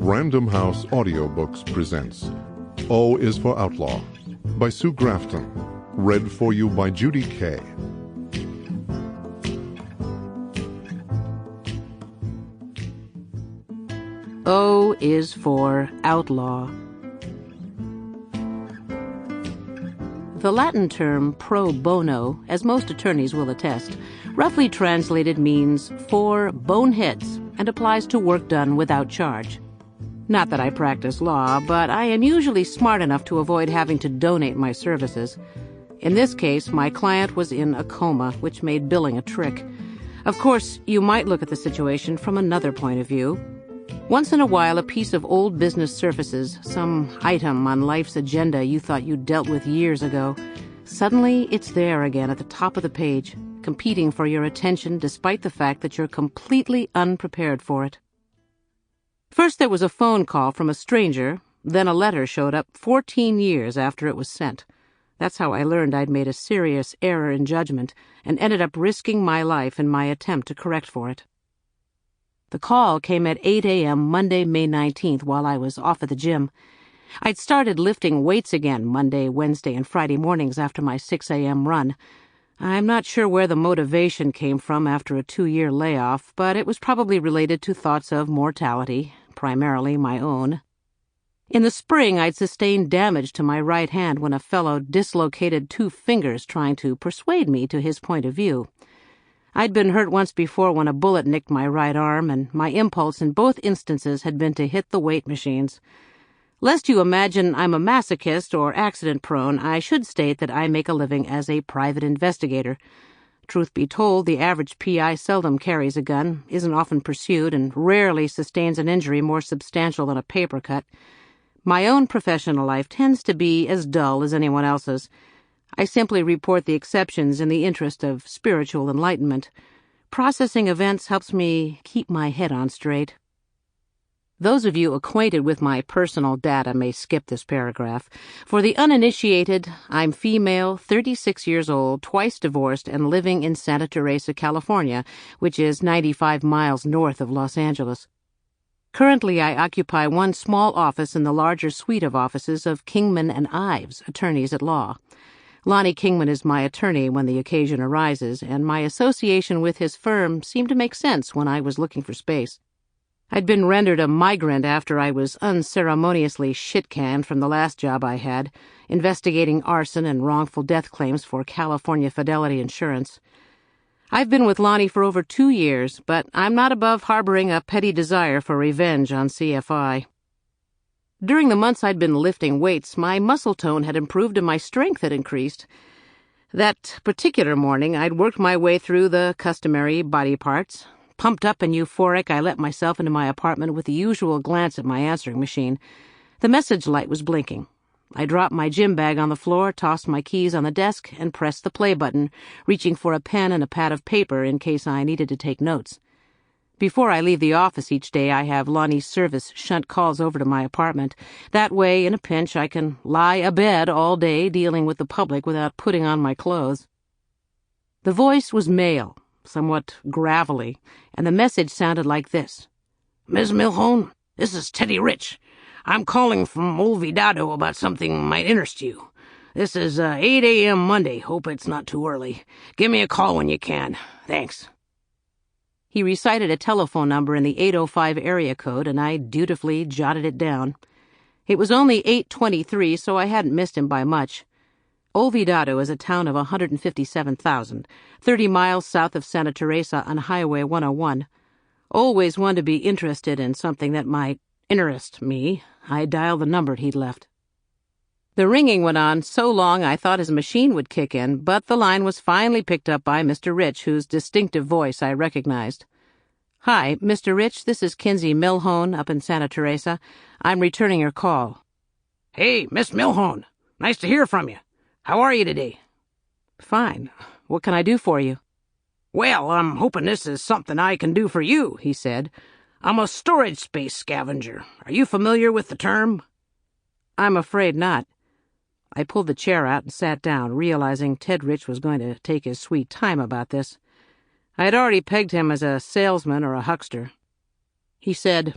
Random House Audiobooks presents Is For Outlaw by Sue Grafton. Read for you by Judy Kaye. O is for Outlaw. The Latin term pro bono, as most attorneys will attest, roughly translated means for boneheads and applies to work done without charge. Not that I practice law, but I am usually smart enough to avoid having to donate my services. In this case, my client was in a coma, which made billing a trick. Of course, you might look at the situation from another point of view. Once in a while, a piece of old business surfaces, some item on life's agenda you thought you'd dealt with years ago. Suddenly, it's there again at the top of the page, competing for your attention despite the fact that you're completely unprepared for it. First there was a phone call from a stranger, then a letter showed up 14 years after it was sent. That's how I learned I'd made a serious error in judgment and ended up risking my life in my attempt to correct for it. The call came at 8 a.m. Monday, May 19th, while I was off at the gym. I'd started lifting weights again Monday, Wednesday, and Friday mornings after my 6 a.m. run. I'm not sure where the motivation came from after a 2-year layoff, but it was probably related to thoughts of mortality, primarily my own. In the spring, I'd sustained damage to my right hand when a fellow dislocated 2 fingers trying to persuade me to his point of view. I'd been hurt once before when a bullet nicked my right arm, and my impulse in both instances had been to hit the weight machines. Lest you imagine I'm a masochist or accident-prone, I should state that I make a living as a private investigator. Truth be told, the average PI seldom carries a gun, isn't often pursued, and rarely sustains an injury more substantial than a paper cut. My own professional life tends to be as dull as anyone else's. I simply report the exceptions in the interest of spiritual enlightenment. Processing events helps me keep my head on straight. Those of you acquainted with my personal data may skip this paragraph. For the uninitiated, I'm female, 36 years old, twice divorced, and living in Santa Teresa, California, which is 95 miles north of Los Angeles. Currently, I occupy one small office in the larger suite of offices of Kingman and Ives, attorneys at law. Lonnie Kingman is my attorney when the occasion arises, and my association with his firm seemed to make sense when I was looking for space. I'd been rendered a migrant after I was unceremoniously shit-canned from the last job I had, investigating arson and wrongful death claims for California Fidelity Insurance. I've been with Lonnie for over 2 years, but I'm not above harboring a petty desire for revenge on CFI. During the months I'd been lifting weights, my muscle tone had improved and my strength had increased. That particular morning, I'd worked my way through the customary body parts. Pumped up and euphoric, I let myself into my apartment with the usual glance at my answering machine. The message light was blinking. I dropped my gym bag on the floor, tossed my keys on the desk, and pressed the play button, reaching for a pen and a pad of paper in case I needed to take notes. Before I leave the office each day, I have Lonnie's service shunt calls over to my apartment. That way, in a pinch, I can lie abed all day dealing with the public without putting on my clothes. The voice was male, somewhat gravelly, and the message sounded like this. "Ms. Millhone, this is Teddy Rich. I'm calling from Olvidado about something might interest you. This is 8 a.m. Monday. Hope it's not too early. Give me a call when you can. Thanks." He recited a telephone number in the 805 area code, and I dutifully jotted it down. It was only 8:23, so I hadn't missed him by much. Olvidado is a town of 157,000, 30 miles south of Santa Teresa on Highway 101. Always one to be interested in something that might interest me, I dialed the number he'd left. The ringing went on so long I thought his machine would kick in, but the line was finally picked up by Mr. Rich, whose distinctive voice I recognized. "Hi, Mr. Rich, this is Kinsey Millhone up in Santa Teresa. I'm returning your call." "Hey, Miss Millhone. Nice to hear from you. How are you today?" "Fine. What can I do for you?" "Well, I'm hoping this is something I can do for you," he said. "I'm a storage space scavenger. Are you familiar with the term?" "I'm afraid not." I pulled the chair out and sat down, realizing Ted Rich was going to take his sweet time about this. I had already pegged him as a salesman or a huckster. He said,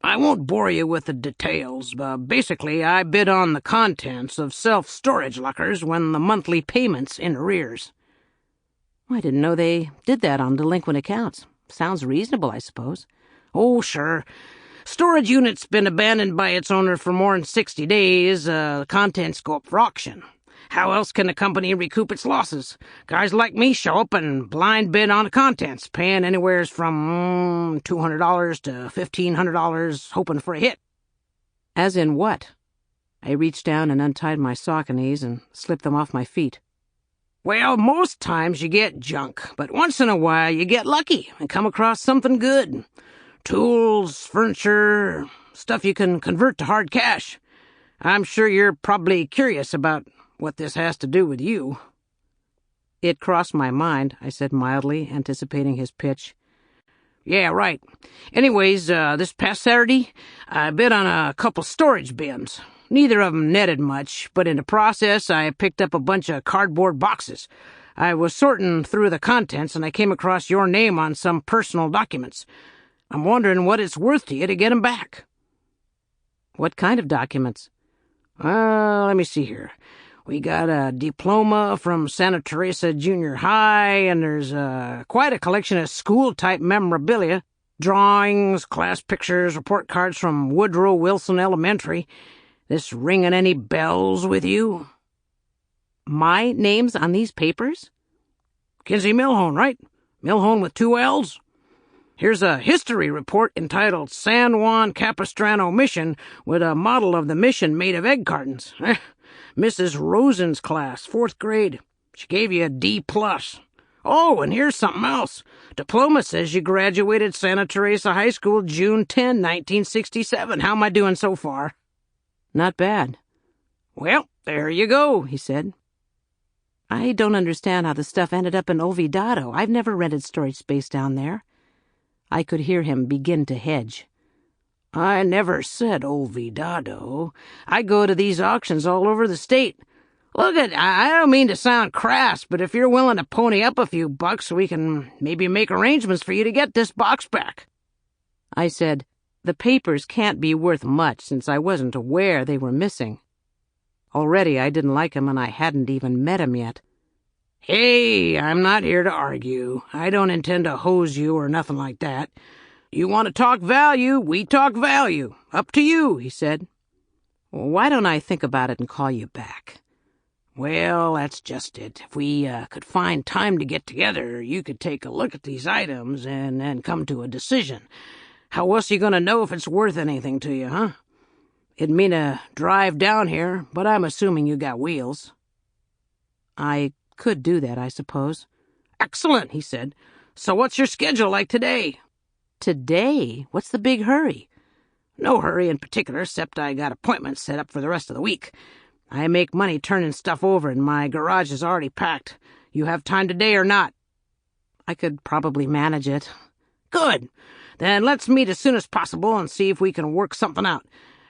I won't bore you with the details, but basically I bid on the contents of self-storage lockers when the monthly payment's in arrears. I didn't know they did that on delinquent accounts. Sounds reasonable, I suppose. Oh, sure. Storage unit's been abandoned by its owner for more than 60 days. The contents go up for auction. How else can a company recoup its losses? Guys like me show up and blind bid on the contents, paying anywhere from $200 to $1,500, hoping for a hit. As in what? I reached down and untied my Sauconys and slipped them off my feet. Well, most times you get junk, but once in a while you get lucky and come across something good. Tools, furniture, stuff you can convert to hard cash. I'm sure you're probably curious about what this has to do with you. It crossed my mind, I said mildly, anticipating his pitch. Yeah, right. Anyways, this past Saturday, I bid on a couple storage bins. Neither of them netted much, but in the process, I picked up a bunch of cardboard boxes. I was sorting through the contents, and I came across your name on some personal documents. I'm wondering what it's worth to you to get 'em back. What kind of documents? Let me see here. We got a diploma from Santa Teresa Junior High, and there's quite a collection of school-type memorabilia. Drawings, class pictures, report cards from Woodrow Wilson Elementary. This ringing any bells with you? My name's on these papers? Kinsey Millhone, right? Millhone with 2 L's? Here's a history report entitled San Juan Capistrano Mission with a model of the mission made of egg cartons. Mrs. Rosen's class, 4th grade. She gave you a D+. Oh, and here's something else. Diploma says you graduated Santa Teresa High School June 10, 1967. How am I doing so far? Not bad. Well, there you go, he said. I don't understand how the stuff ended up in Olvidado. I've never rented storage space down there. I could hear him begin to hedge. I never said Olvidado. I go to these auctions all over the state. Look, I don't mean to sound crass, but if you're willing to pony up a few bucks, we can maybe make arrangements for you to get this box back. I said, the papers can't be worth much since I wasn't aware they were missing. Already I didn't like him and I hadn't even met him yet. Hey, I'm not here to argue. I don't intend to hose you or nothing like that. You want to talk value, we talk value. Up to you, he said. Why don't I think about it and call you back? Well, that's just it. If we could find time to get together, you could take a look at these items and then come to a decision. How else are you going to know if it's worth anything to you, huh? It'd mean a drive down here, but I'm assuming you got wheels. I could do that, I suppose. Excellent, he said. So what's your schedule like today? Today? What's the big hurry? No hurry in particular, except I got appointments set up for the rest of the week. I make money turning stuff over, and my garage is already packed. You have time today or not? I could probably manage it. Good. Then let's meet as soon as possible and see if we can work something out.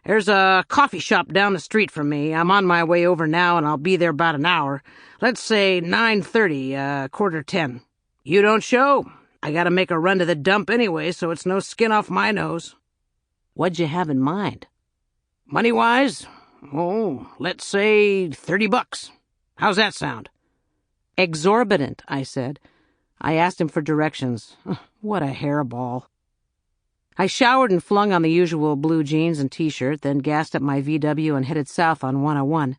There's a coffee shop down the street from me. I'm on my way over now, and I'll be there about an hour. Let's say 9:30, 9:45. You don't show. I gotta make a run to the dump anyway, so it's no skin off my nose. What'd you have in mind? Money-wise? Oh, let's say $30. How's that sound? Exorbitant, I said. I asked him for directions. What a hairball. I showered and flung on the usual blue jeans and T-shirt, then gassed up my VW and headed south on 101.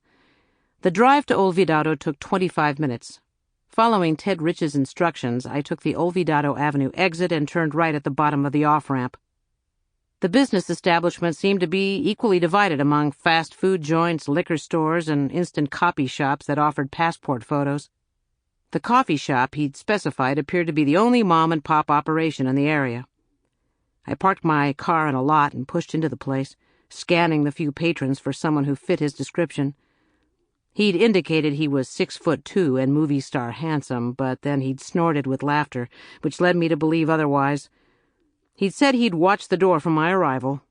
The drive to Olvidado took 25 minutes. Following Ted Rich's instructions, I took the Olvidado Avenue exit and turned right at the bottom of the off-ramp. The business establishment seemed to be equally divided among fast food joints, liquor stores, and instant copy shops that offered passport photos. The coffee shop he'd specified appeared to be the only mom-and-pop operation in the area. I parked my car in a lot and pushed into the place, scanning the few patrons for someone who fit his description. He'd indicated he was 6'2" and movie star handsome, but then he'd snorted with laughter, which led me to believe otherwise. He'd said he'd watched the door from my arrival.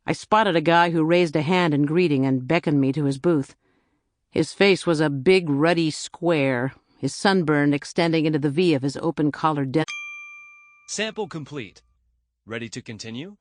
I spotted a guy who raised a hand in greeting and beckoned me to his booth. His face was a big, ruddy square, his sunburn extending into the V of his open-collared denim. Sample complete. Ready to continue?